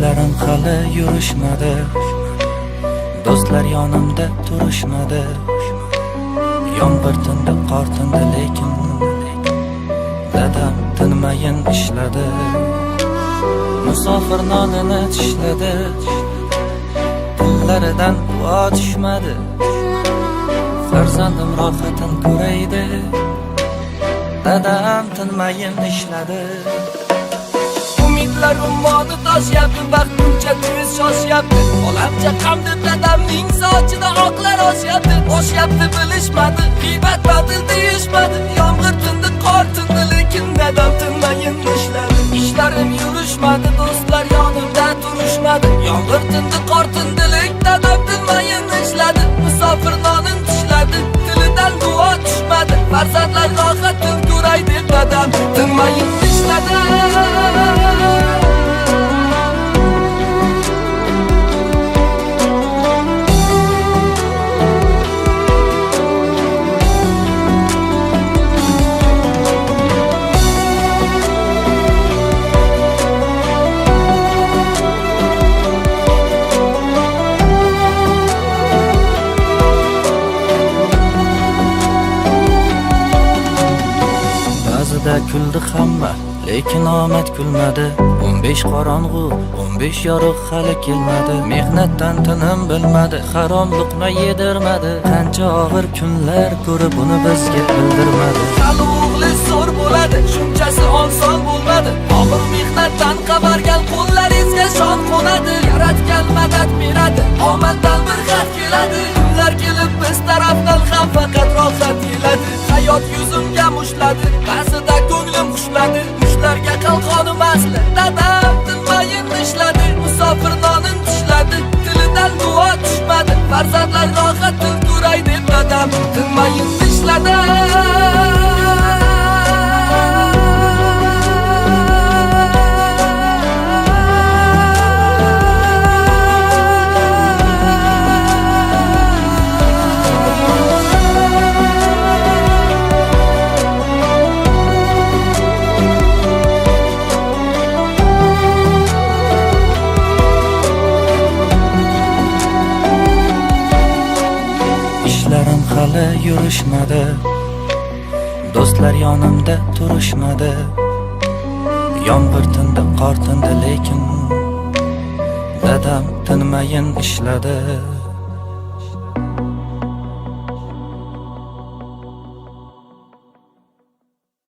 ishlarim hali yurishmadi, do'stlar yonimda turishmadi. Yomg'ir tindi, qor tindi, lekin dadam tinmayin ishladi. Musofir nonini tishladi, pullaridan duo tushmadi. Farzandim rohatin ko'raydi, dadam tinmayin ishladi. Umidlar ummoni toshyapti, vaqtincha tez shoshyapti. Olamcha qamdi dadamning sochida oqlar oshyapti. Oshyapti bilishmadi, g'iybat batil deyishmadi. Yomg'ir tindi, qor tindi, lekin dadam tinmayin ishladi. Ishlarim yurishmadi, do'stlar yonimda turishmadi. Yomg'ir tindi, qor tindi, lekin dadam tinmayin ishladi. Musofir nonin tishladi, tilidan duo tushmadi. Farzandlar rohatin ko'ray deb dadam tinmayin ishladi. Ba'zida kuldi hamma, lekin omad kulmadi. 15 qorong'u, 15 yorug' hali kelmadi. Mehnatdan tinim bilmadi, harom luqma yedirmadi. Qancha og'ir kunlar ko'rib uni bizga bildirmadi. Hali o'g'li zo'r bo'ladi, shunchasi oson bo'lmadi. Og'ir mehnatdan qavargan qo'llaringizga shon qo'nadi. Yaratgan madad beradi, omaddan bir xat keladi. Kunlar kelib biz tarafdan ham faqat rohat keladi. Hayot yuzimga mushladi, ba'zida ko'nglim xushladi. Mushlarga qalqonim asli, dadam tinmayin ishladi. Musofir nonin tishladi, tilidan duo tushmadi. Farzandlar rohatin ko'ray deb dadam tinmayin ishladi. Ishlarim hali yurishmadi, do'stlar yonimda turishmadi. Yomg'ir tindi, qor tindi, lekin dadam tinmayin ishladi.